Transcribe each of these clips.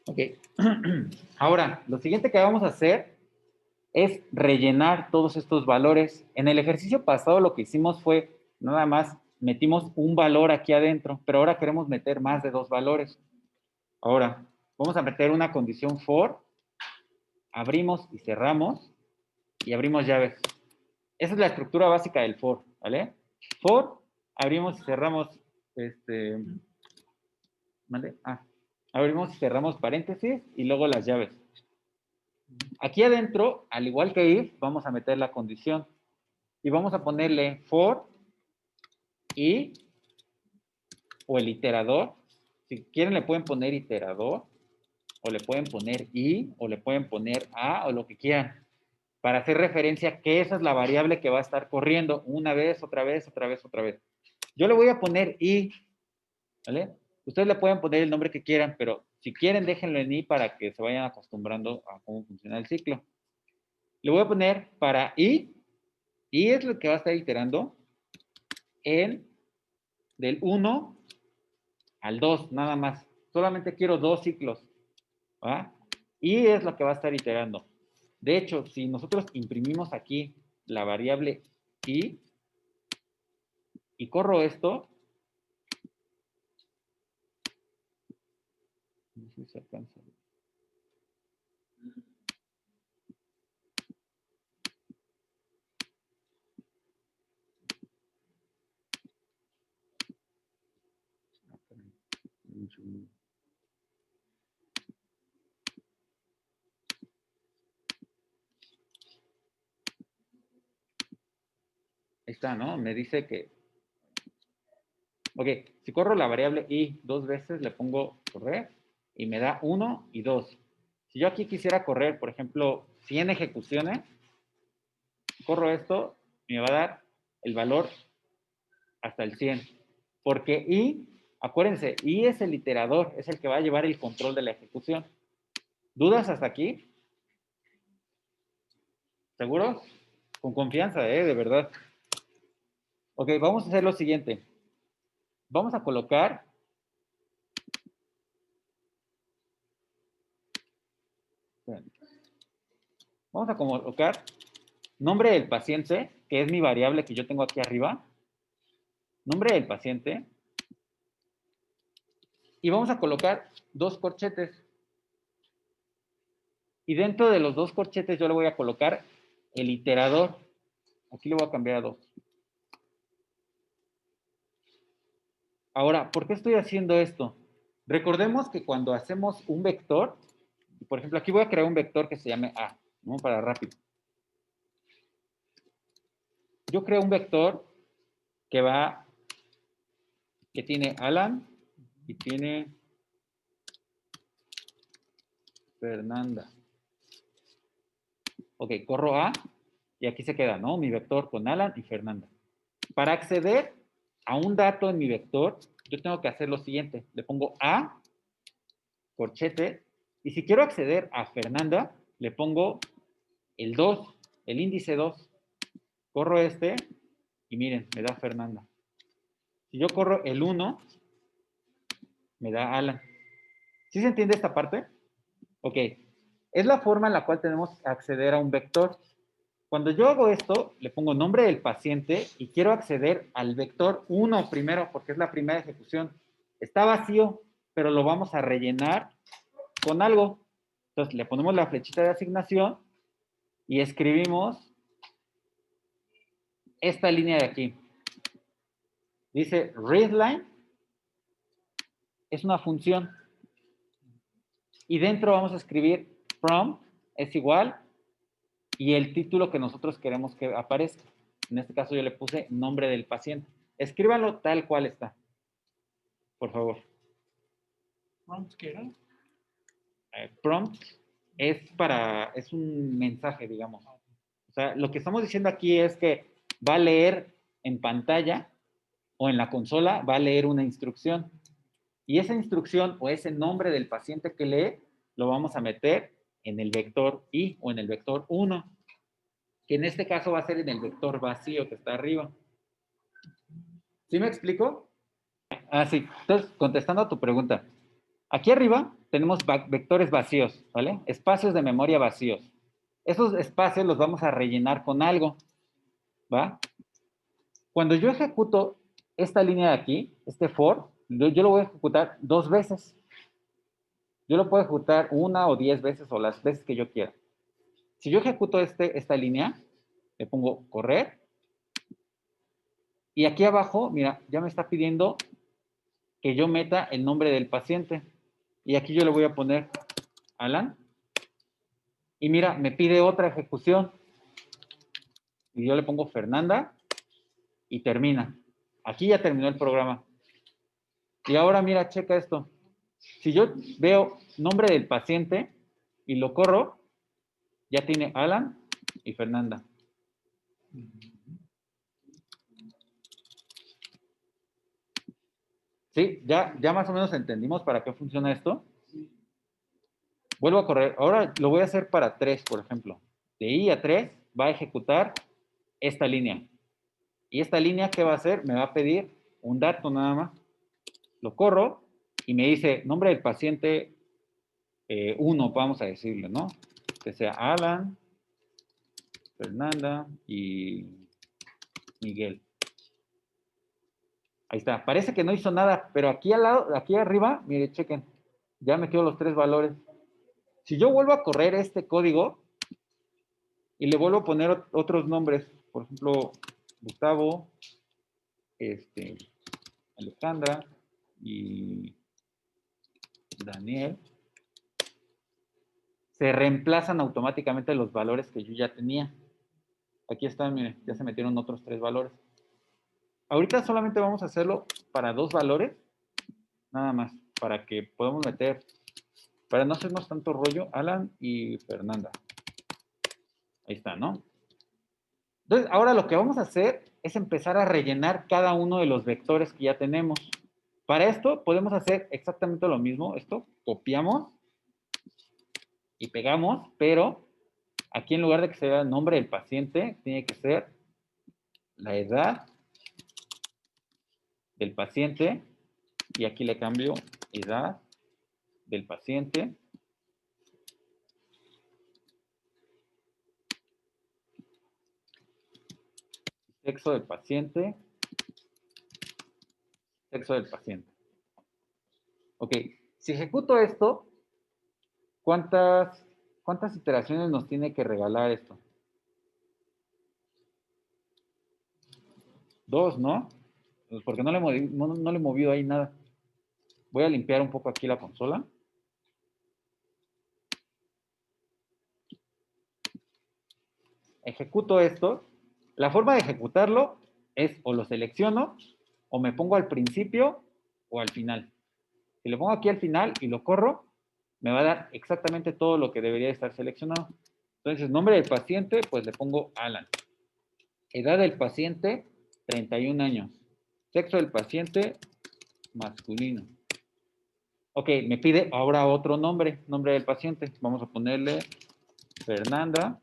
Ok. Ahora, lo siguiente que vamos a hacer es rellenar todos estos valores. En el ejercicio pasado lo que hicimos fue, nada más metimos un valor aquí adentro, pero ahora queremos meter más de 2 valores. Ahora, vamos a meter una condición for, abrimos y cerramos, y abrimos llaves. Esa es la estructura básica del for, ¿vale? For, abrimos y cerramos, ¿vale? Abrimos y cerramos paréntesis y luego las llaves. Aquí adentro, al igual que if, vamos a meter la condición y vamos a ponerle for y o el iterador. Si quieren le pueden poner iterador o le pueden poner y o le pueden poner a o lo que quieran para hacer referencia a que esa es la variable que va a estar corriendo una vez, otra vez, otra vez, otra vez. Yo le voy a poner y, ¿vale? Ustedes le pueden poner el nombre que quieran, pero si quieren déjenlo en i para que se vayan acostumbrando a cómo funciona el ciclo. Le voy a poner para y es lo que va a estar iterando en del 1 al 2, nada más. Solamente quiero 2 ciclos, ¿va? Y es lo que va a estar iterando. De hecho, si nosotros imprimimos aquí la variable y corro esto, no sé si se alcanza. Ahí está, ¿no? Me dice que... Ok, si corro la variable i 2 veces, le pongo correr y me da 1 y 2. Si yo aquí quisiera correr, por ejemplo, 100 ejecuciones, corro esto y me va a dar el valor hasta el 100. Porque i, acuérdense, i es el iterador, es el que va a llevar el control de la ejecución. ¿Dudas hasta aquí? ¿Seguros? Con confianza, de verdad. Ok, vamos a hacer lo siguiente. Vamos a colocar... Vamos a colocar nombre del paciente, que es mi variable que yo tengo aquí arriba. Nombre del paciente. Y vamos a colocar 2 corchetes. Y dentro de los 2 corchetes yo le voy a colocar el iterador. Aquí le voy a cambiar a 2. Ahora, ¿por qué estoy haciendo esto? Recordemos que cuando hacemos un vector, por ejemplo, aquí voy a crear un vector que se llame A, ¿no? Para rápido. Yo creo un vector que tiene Alan y tiene Fernanda. Ok, corro A y aquí se queda, ¿no? Mi vector con Alan y Fernanda. Para acceder a un dato en mi vector, yo tengo que hacer lo siguiente. Le pongo A, corchete, y si quiero acceder a Fernanda, le pongo el 2, el índice 2. Corro este y miren, me da Fernanda. Si yo corro el 1, me da Alan. ¿Sí se entiende esta parte? Ok. Es la forma en la cual tenemos que acceder a un vector. Cuando yo hago esto, le pongo nombre del paciente y quiero acceder al vector 1 primero, porque es la primera ejecución. Está vacío, pero lo vamos a rellenar con algo. Entonces, le ponemos la flechita de asignación y escribimos esta línea de aquí. Dice readline, es una función. Y dentro vamos a escribir prompt es igual y el título que nosotros queremos que aparezca. En este caso yo le puse nombre del paciente. Escríbanlo tal cual está, por favor. ¿Prompt qué era? Prompt es un mensaje, digamos. O sea, lo que estamos diciendo aquí es que va a leer en pantalla o en la consola, va a leer una instrucción. Y esa instrucción o ese nombre del paciente que lee, lo vamos a meter en el vector i o en el vector 1, que en este caso va a ser en el vector vacío que está arriba. ¿Sí me explico? Sí. Entonces, contestando a tu pregunta, aquí arriba tenemos vectores vacíos, ¿vale? Espacios de memoria vacíos. Esos espacios los vamos a rellenar con algo, ¿va? Cuando yo ejecuto esta línea de aquí, este for, yo lo voy a ejecutar 2 veces. Yo lo puedo ejecutar 1 o 10 veces o las veces que yo quiera. Si yo ejecuto esta línea, le pongo correr. Y aquí abajo, mira, ya me está pidiendo que yo meta el nombre del paciente. Y aquí yo le voy a poner Alan. Y mira, me pide otra ejecución. Y yo le pongo Fernanda y termina. Aquí ya terminó el programa. Y ahora mira, checa esto. Si yo veo nombre del paciente y lo corro, ya tiene Alan y Fernanda. ¿Sí? Ya más o menos entendimos para qué funciona esto. Vuelvo a correr. Ahora lo voy a hacer para 3, por ejemplo. De I a 3 va a ejecutar esta línea. Y esta línea, ¿qué va a hacer? Me va a pedir un dato nada más. Lo corro y me dice nombre del paciente 1, vamos a decirle, ¿no? Que sea Alan, Fernanda y Miguel. Ahí está. Parece que no hizo nada, pero aquí al lado, aquí arriba, mire, chequen. Ya metió los 3 valores. Si yo vuelvo a correr este código y le vuelvo a poner otros nombres, por ejemplo, Gustavo, Alejandra y Daniel, se reemplazan automáticamente los valores que yo ya tenía. Aquí están, miren, ya se metieron otros 3 valores. Ahorita solamente vamos a hacerlo para 2 valores, nada más, para que podamos meter, para no hacernos tanto rollo, Alan y Fernanda. Ahí está, ¿no? Entonces, ahora lo que vamos a hacer es empezar a rellenar cada uno de los vectores que ya tenemos. Para esto podemos hacer exactamente lo mismo. Esto, copiamos y pegamos, pero aquí en lugar de que sea el nombre del paciente, tiene que ser la edad del paciente, y aquí le cambio edad del paciente, sexo del paciente, sexo del paciente. Ok, si ejecuto esto, ¿cuántas iteraciones nos tiene que regalar esto? 2, ¿no? Pues porque no le he movido ahí nada. Voy a limpiar un poco aquí la consola. Ejecuto esto. La forma de ejecutarlo es o lo selecciono o me pongo al principio o al final. Si le pongo aquí al final y lo corro, me va a dar exactamente todo lo que debería estar seleccionado. Entonces, nombre del paciente, pues le pongo Alan. Edad del paciente, 31 años. Sexo del paciente, masculino. Ok, me pide ahora otro nombre del paciente. Vamos a ponerle Fernanda.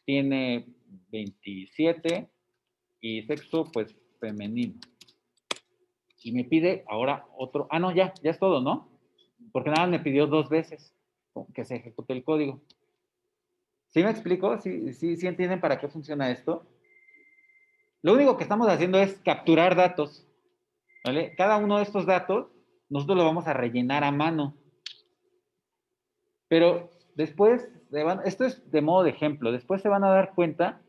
Tiene 27 y sexo, pues, femenino. Y me pide ahora otro. Ah, no, ya es todo, ¿no? Porque nada más me pidió 2 veces que se ejecute el código. ¿Sí me explico? ¿Sí entienden para qué funciona esto? Lo único que estamos haciendo es capturar datos, ¿vale? Cada uno de estos datos nosotros lo vamos a rellenar a mano. Pero después, esto es de modo de ejemplo, después se van a dar cuenta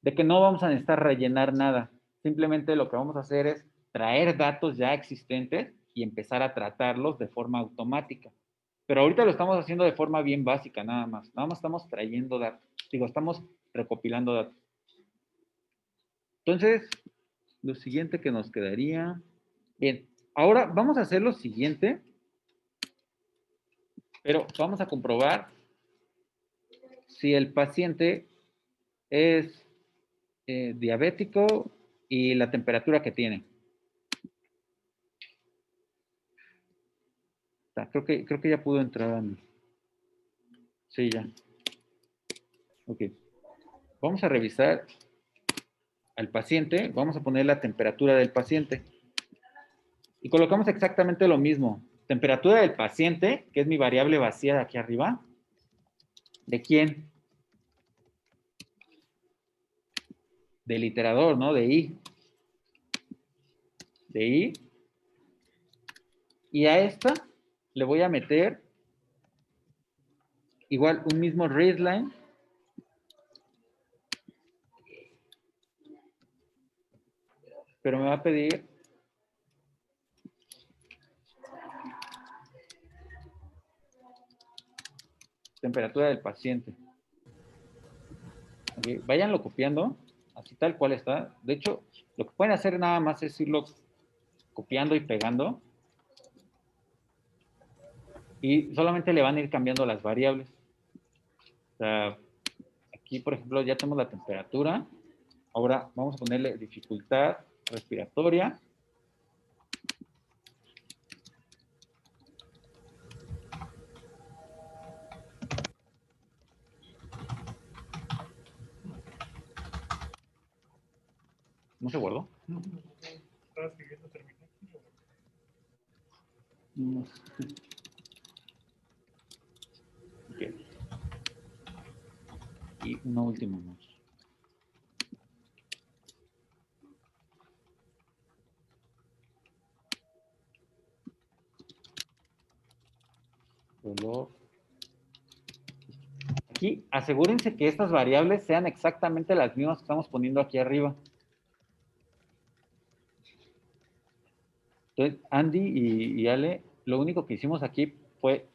de que no vamos a necesitar rellenar nada. Simplemente lo que vamos a hacer es traer datos ya existentes y empezar a tratarlos de forma automática. Pero ahorita lo estamos haciendo de forma bien básica, nada más. Nada más estamos trayendo datos. Digo, estamos recopilando datos. Entonces, lo siguiente que nos quedaría... Bien, ahora vamos a hacer lo siguiente, pero vamos a comprobar si el paciente es diabético y la temperatura que tiene. Creo que ya pudo entrar. Sí, ya. Ok. Vamos a revisar al paciente. Vamos a poner la temperatura del paciente. Y colocamos exactamente lo mismo. temperatura del paciente, que es mi variable vacía de aquí arriba. ¿De quién? Del iterador, ¿no? De I. De I. Y a esta le voy a meter igual un mismo readline. Pero me va a pedir temperatura del paciente. Okay, váyanlo copiando, así tal cual está. De hecho, lo que pueden hacer nada más es irlo copiando y pegando. Y solamente le van a ir cambiando las variables. O sea, aquí, por ejemplo, ya tenemos la temperatura. Ahora vamos a ponerle dificultad respiratoria. ¿No se guardó? Estaba escribiendo terminar. No. Ok. Y una última más. Dolor. Aquí, asegúrense que estas variables sean exactamente las mismas que estamos poniendo aquí arriba. Entonces, Andy y Ale, lo único que hicimos aquí fue,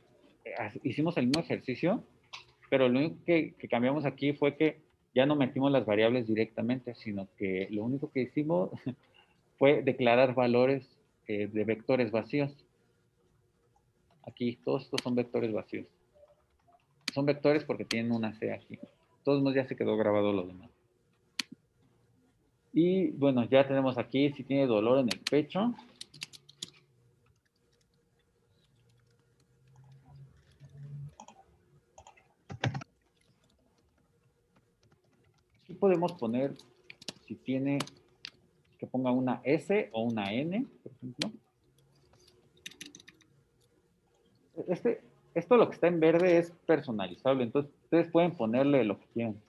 hicimos el mismo ejercicio, pero lo único que cambiamos aquí fue que ya no metimos las variables directamente, sino que lo único que hicimos fue declarar valores de vectores vacíos. Aquí todos estos son vectores vacíos. Son vectores porque tienen una C aquí. De todos modos ya se quedó grabado lo demás. Y bueno, ya tenemos aquí si tiene dolor en el pecho. Aquí podemos poner si tiene, que ponga una S o una N, por ejemplo. Esto lo que está en verde es personalizable, entonces ustedes pueden ponerle lo que quieran.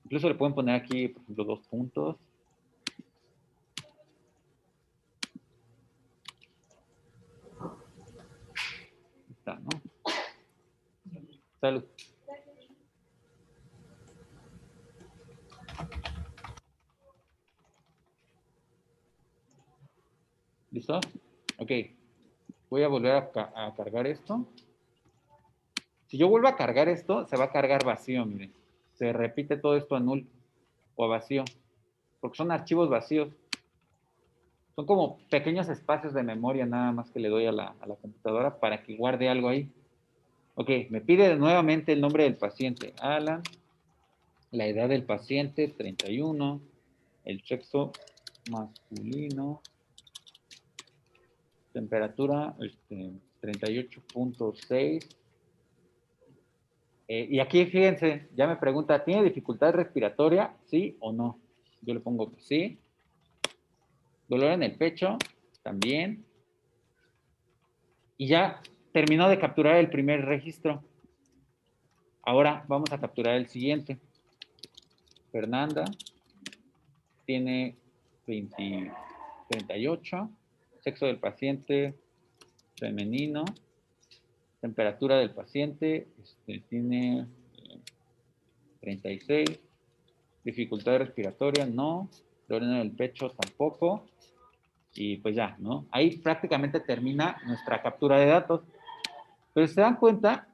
Incluso le pueden poner aquí, por ejemplo, 2 puntos. Está, ¿no? Salud. ¿Listo? Ok. Voy a volver a cargar esto. Si yo vuelvo a cargar esto, se va a cargar vacío, miren. Se repite todo esto a null o a vacío, porque son archivos vacíos. Son como pequeños espacios de memoria nada más que le doy a la computadora para que guarde algo ahí. Ok, me pide nuevamente el nombre del paciente, Alan, la edad del paciente, 31, el sexo masculino, temperatura 38.6. Y aquí fíjense, ya me pregunta, ¿tiene dificultad respiratoria? ¿Sí o no? Yo le pongo que sí. Dolor en el pecho, también. Y ya terminó de capturar el primer registro. Ahora vamos a capturar el siguiente. Fernanda tiene 38, sexo del paciente femenino, temperatura del paciente tiene 36, dificultad respiratoria no, dolor en el pecho tampoco, y pues ya, ¿no? Ahí prácticamente termina nuestra captura de datos. Pero si se dan cuenta,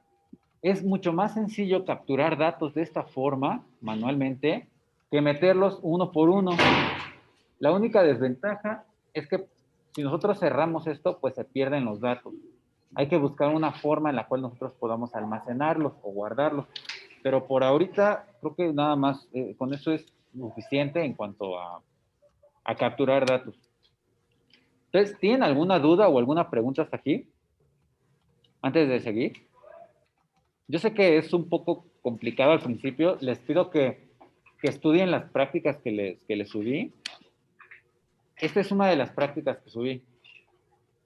es mucho más sencillo capturar datos de esta forma, manualmente, que meterlos uno por uno. La única desventaja es que si nosotros cerramos esto, pues se pierden los datos. Hay que buscar una forma en la cual nosotros podamos almacenarlos o guardarlos. Pero por ahorita, creo que nada más con eso es suficiente en cuanto a capturar datos. Entonces, ¿tienen alguna duda o alguna pregunta hasta aquí? Antes de seguir. Yo sé que es un poco complicado al principio. Les pido que estudien las prácticas que les subí. Esta es una de las prácticas que subí.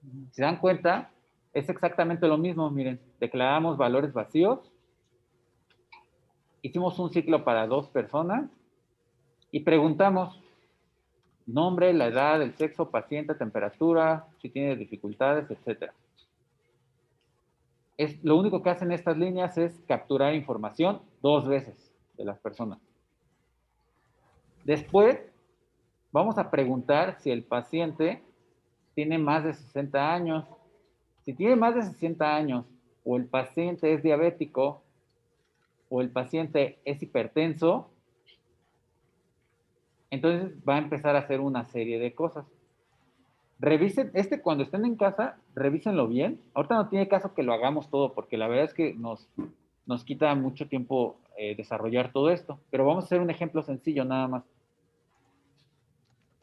Si se dan cuenta, es exactamente lo mismo. Miren, declaramos valores vacíos, hicimos un ciclo para 2 personas y preguntamos nombre, la edad, el sexo, paciente, temperatura, si tiene dificultades, etcétera. Lo único que hacen estas líneas es capturar información 2 veces de las personas. Después, vamos a preguntar si el paciente tiene más de 60 años. Si tiene más de 60 años, o el paciente es diabético, o el paciente es hipertenso, entonces va a empezar a hacer una serie de cosas. Revisen, cuando estén en casa, revísenlo bien. Ahorita no tiene caso que lo hagamos todo, porque la verdad es que nos quita mucho tiempo desarrollar todo esto. Pero vamos a hacer un ejemplo sencillo nada más.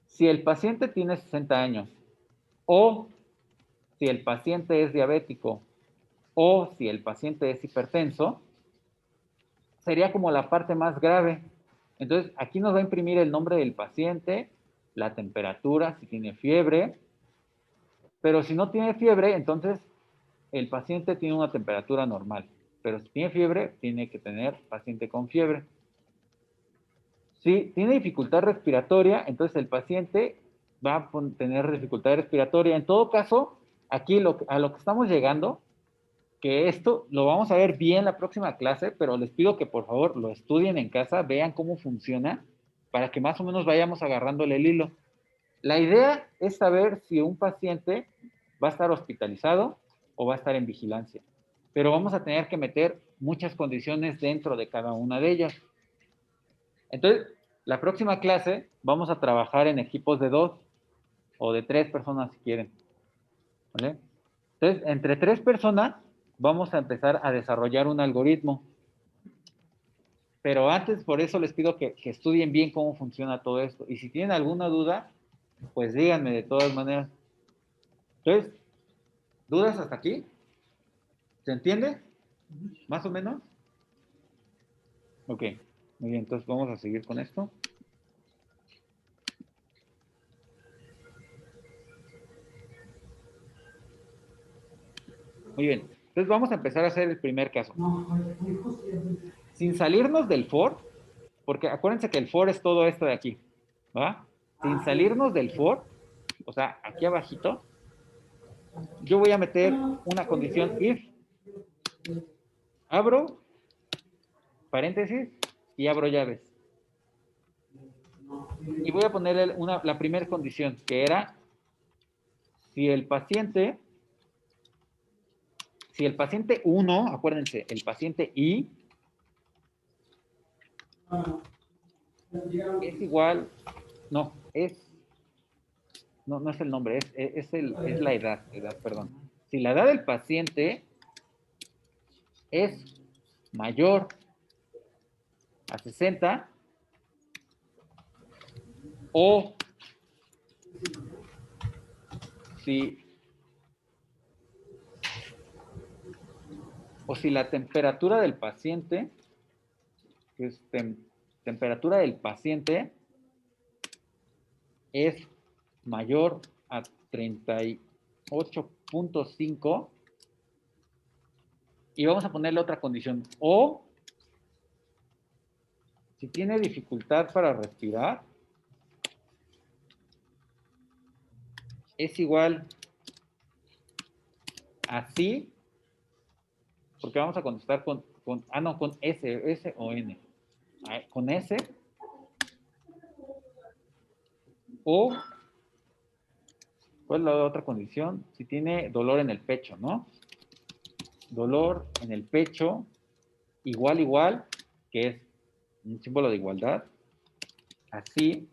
Si el paciente tiene 60 años, o si el paciente es diabético, o si el paciente es hipertenso, sería como la parte más grave. Entonces, aquí nos va a imprimir el nombre del paciente, la temperatura, si tiene fiebre, pero si no tiene fiebre, entonces el paciente tiene una temperatura normal, pero si tiene fiebre, tiene que tener paciente con fiebre. Si tiene dificultad respiratoria, entonces el paciente va a tener dificultad respiratoria. En todo caso, aquí a lo que estamos llegando, que esto lo vamos a ver bien la próxima clase, pero les pido que por favor lo estudien en casa, vean cómo funciona, para que más o menos vayamos agarrándole el hilo. La idea es saber si un paciente va a estar hospitalizado o va a estar en vigilancia, pero vamos a tener que meter muchas condiciones dentro de cada una de ellas. Entonces, la próxima clase vamos a trabajar en equipos de 2 o de 3 personas si quieren. ¿Vale? Entonces, entre 3 personas vamos a empezar a desarrollar un algoritmo. Pero antes, por eso les pido que estudien bien cómo funciona todo esto. Y si tienen alguna duda, pues díganme de todas maneras. Entonces, ¿dudas hasta aquí? ¿Se entiende? ¿Más o menos? Ok, muy bien, entonces vamos a seguir con esto. Muy bien, entonces vamos a empezar a hacer el primer caso. Sin salirnos del for, porque acuérdense que el for es todo esto de aquí, ¿va? Sin salirnos del for, o sea, aquí abajito, yo voy a meter una condición if, abro, paréntesis, y abro llaves. Y voy a ponerle la primera condición, que era si el paciente 1, acuérdense, el paciente I es igual, no, no es el nombre, es la edad, perdón. Si la edad del paciente es mayor a 60 o si la temperatura del paciente, que es temperatura del paciente, es mayor a 38.5, y vamos a ponerle otra condición, o si tiene dificultad para respirar, es igual a sí, porque vamos a contestar con S o N. Con S, o, ¿cuál es la otra condición? Si tiene dolor en el pecho, ¿no? Dolor en el pecho, igual, que es un símbolo de igualdad, así.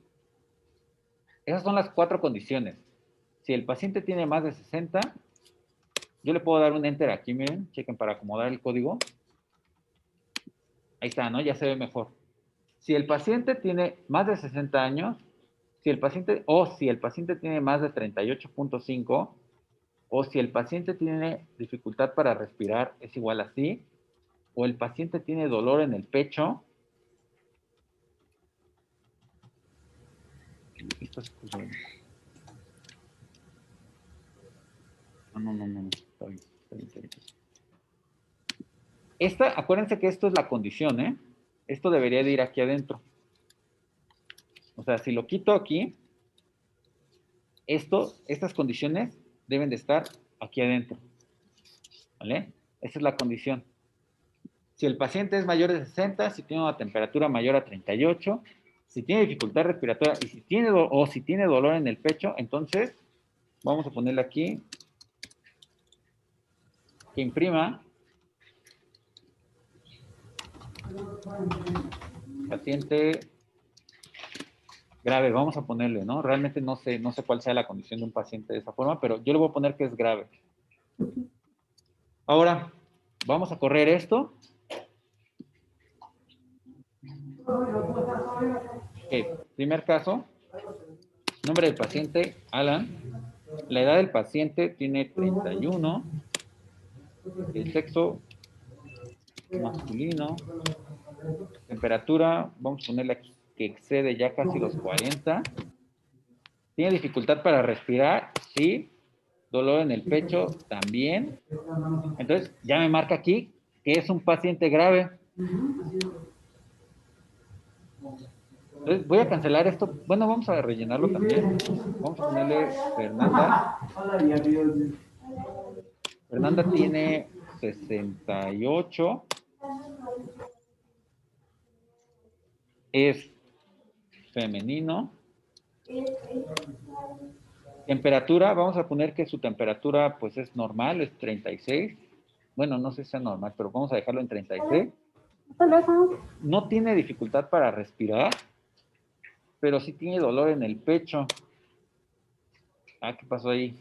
Esas son las 4 condiciones. Si el paciente tiene más de 60, yo le puedo dar un enter aquí, miren, chequen para acomodar el código. Ahí está, ¿no? Ya se ve mejor. Si el paciente tiene más de 60 años, si el paciente tiene más de 38.5, o si el paciente tiene dificultad para respirar, es igual a sí, o el paciente tiene dolor en el pecho. Acuérdense que esto es la condición, ¿eh? Esto debería de ir aquí adentro. O sea, si lo quito aquí, estas condiciones deben de estar aquí adentro. ¿Vale? Esa es la condición. Si el paciente es mayor de 60, si tiene una temperatura mayor a 38, si tiene dificultad respiratoria y si tiene dolor en el pecho, entonces vamos a ponerle aquí que imprima paciente grave, vamos a ponerle, ¿no? Realmente no sé cuál sea la condición de un paciente de esa forma, pero yo le voy a poner que es grave. Ahora, vamos a correr esto. Ok, primer caso, nombre del paciente, Alan. La edad del paciente tiene 31. El sexo, masculino. Temperatura, vamos a ponerle aquí que excede ya casi los 40. ¿Tiene dificultad para respirar? Sí. Dolor en el pecho, también. Entonces, ya me marca aquí que es un paciente grave. Entonces, voy a cancelar esto. Bueno, vamos a rellenarlo también. Vamos a ponerle Fernanda. Fernanda tiene 68. Es femenino. Temperatura, vamos a poner que su temperatura pues es normal, es 36. Bueno, no sé si sea normal, pero vamos a dejarlo en 36. No tiene dificultad para respirar, pero sí tiene dolor en el pecho. Ah, ¿qué pasó ahí?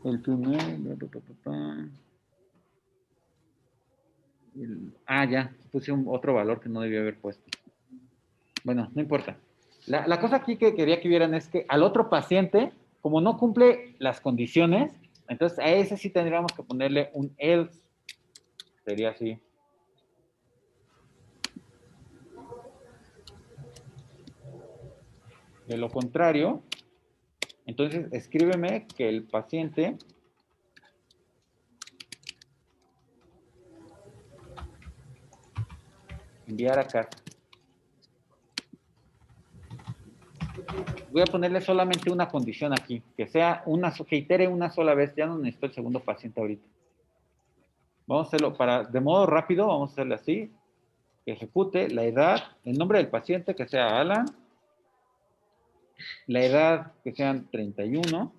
El primer... ya, puse otro valor que no debía haber puesto. Bueno, no importa. La cosa aquí que quería que vieran es que al otro paciente, como no cumple las condiciones, entonces a ese sí tendríamos que ponerle un else. Sería así. De lo contrario, entonces escríbeme que el paciente enviar a casa. Voy a ponerle solamente una condición aquí, que sea que itere una sola vez, ya no necesito el segundo paciente ahorita. Vamos a hacerlo de modo rápido, vamos a hacerle así, que ejecute la edad, el nombre del paciente, que sea Alan, la edad, que sean 31,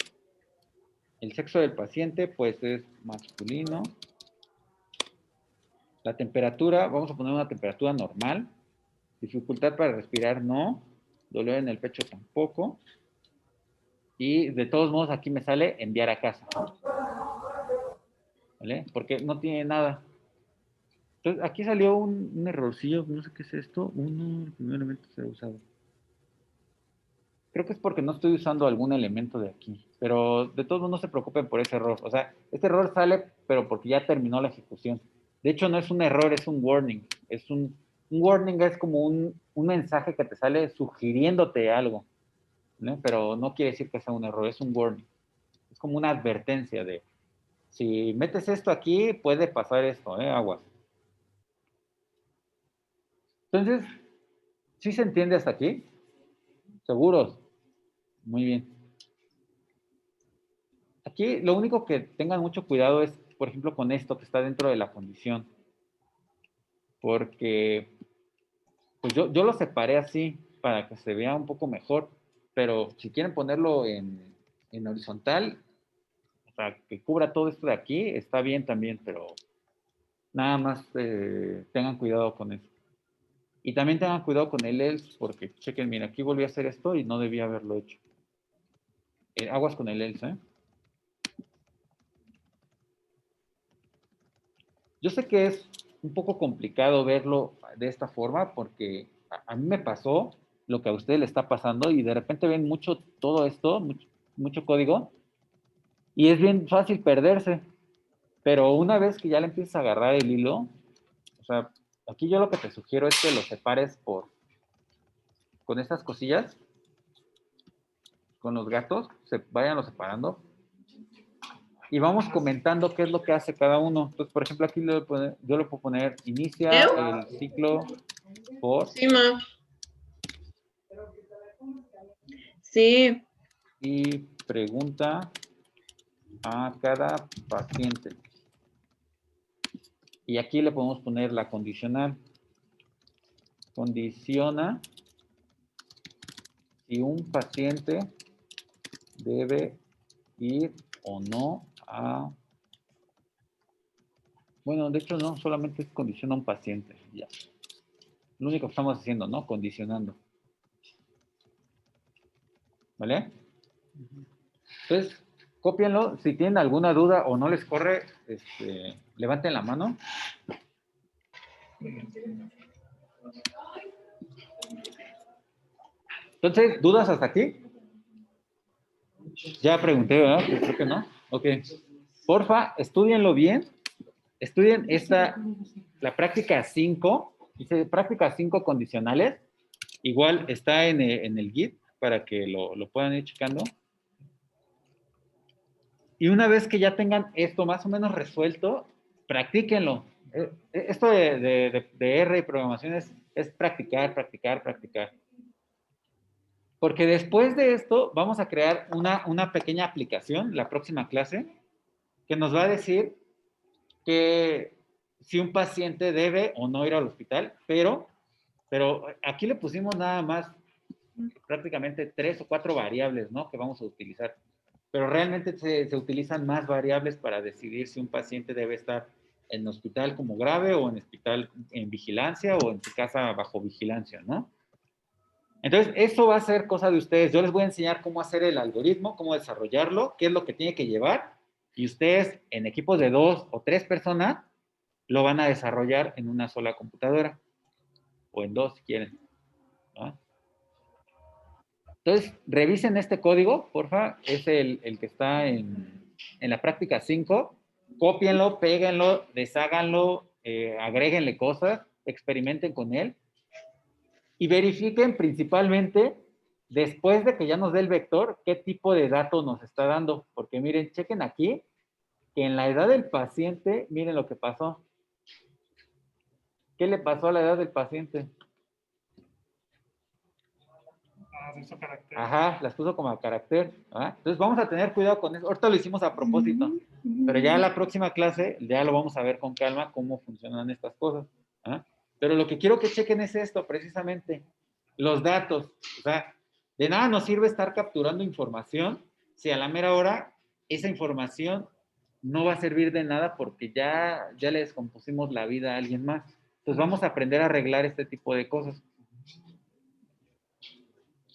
el sexo del paciente, pues es masculino, la temperatura, vamos a poner una temperatura normal, dificultad para respirar no, dolor en el pecho tampoco, y de todos modos aquí me sale enviar a casa, ¿vale? Porque no tiene nada. Entonces, aquí salió un errorcillo, no sé qué es esto. El primer elemento será usado. Creo que es porque no estoy usando algún elemento de aquí. Pero de todos modos no se preocupen por ese error. O sea, este error sale, pero porque ya terminó la ejecución. De hecho, no es un error, es un warning. Un warning es como un mensaje que te sale sugiriéndote algo, ¿no? Pero no quiere decir que sea un error, es un warning. Es como una advertencia de, si metes esto aquí, puede pasar esto, aguas. Entonces, ¿sí se entiende hasta aquí? ¿Seguros? Muy bien. Aquí lo único que tengan mucho cuidado es, por ejemplo, con esto que está dentro de la condición. Porque pues yo lo separé así para que se vea un poco mejor. Pero si quieren ponerlo en horizontal, o sea, que cubra todo esto de aquí, está bien también, pero nada más tengan cuidado con eso. Y también tengan cuidado con el else, porque chequen, mira, aquí volví a hacer esto y no debía haberlo hecho. Aguas con el else, ¿eh? Yo sé que es un poco complicado verlo de esta forma porque a mí me pasó lo que a ustedes le está pasando y de repente ven todo esto, mucho código, y es bien fácil perderse. Pero una vez que ya le empiezas a agarrar el hilo, o sea, aquí yo lo que te sugiero es que lo separes con estas cosillas, con los gatos, se vayan separando y vamos comentando qué es lo que hace cada uno. Entonces, por ejemplo, aquí yo le puedo poner inicia el ciclo por Sí, ma. Sí. y pregunta a cada paciente. Y aquí le podemos poner la condicional. Condiciona si un paciente debe ir o no a... Bueno, de hecho no, solamente condiciona a un paciente. Ya. Lo único que estamos haciendo, ¿no? Condicionando. ¿Vale? Entonces, cópienlo. Si tienen alguna duda o no les corre, levanten la mano. Entonces, ¿dudas hasta aquí? Ya pregunté, ¿verdad? Pues creo que no. Ok. Porfa, estudienlo bien. Estudien la práctica 5. Dice práctica 5 condicionales. Igual está en el Git para que lo puedan ir checando. Y una vez que ya tengan esto más o menos resuelto, practíquenlo. Esto de R y programación es practicar, practicar, practicar. Porque después de esto vamos a crear una pequeña aplicación, la próxima clase, que nos va a decir que si un paciente debe o no ir al hospital, pero aquí le pusimos nada más prácticamente 3 o 4 variables, ¿no? Que vamos a utilizar. Pero realmente se utilizan más variables para decidir si un paciente debe estar en hospital como grave o en hospital en vigilancia o en su casa bajo vigilancia, ¿no? Entonces, eso va a ser cosa de ustedes. Yo les voy a enseñar cómo hacer el algoritmo, cómo desarrollarlo, qué es lo que tiene que llevar, y ustedes en equipos de 2 o 3 personas lo van a desarrollar en una sola computadora, o en 2 si quieren, ¿no? Entonces, revisen este código, porfa, es el que está en la práctica 5, cópienlo, péguenlo, desháganlo, agréguenle cosas, experimenten con él, y verifiquen principalmente, después de que ya nos dé el vector, qué tipo de dato nos está dando. Porque miren, chequen aquí, que en la edad del paciente, miren lo que pasó. ¿Qué le pasó a la edad del paciente? Ah, de su carácter. Ajá, las puso como a carácter. ¿Ah? Entonces vamos a tener cuidado con eso. Ahorita lo hicimos a propósito, pero ya la próxima clase ya lo vamos a ver con calma cómo funcionan estas cosas. ¿Ah? Pero lo que quiero que chequen es esto, precisamente, los datos. O sea, de nada nos sirve estar capturando información si a la mera hora esa información no va a servir de nada porque ya le descompusimos la vida a alguien más. Entonces vamos a aprender a arreglar este tipo de cosas.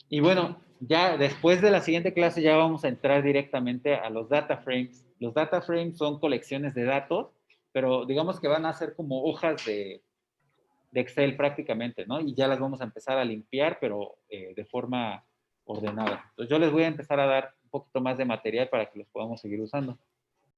Y bueno, ya después de la siguiente clase ya vamos a entrar directamente a los data frames. Los data frames son colecciones de datos, pero digamos que van a ser como hojas de Excel prácticamente, ¿no? Y ya las vamos a empezar a limpiar, pero de forma ordenada. Entonces yo les voy a empezar a dar un poquito más de material para que los podamos seguir usando.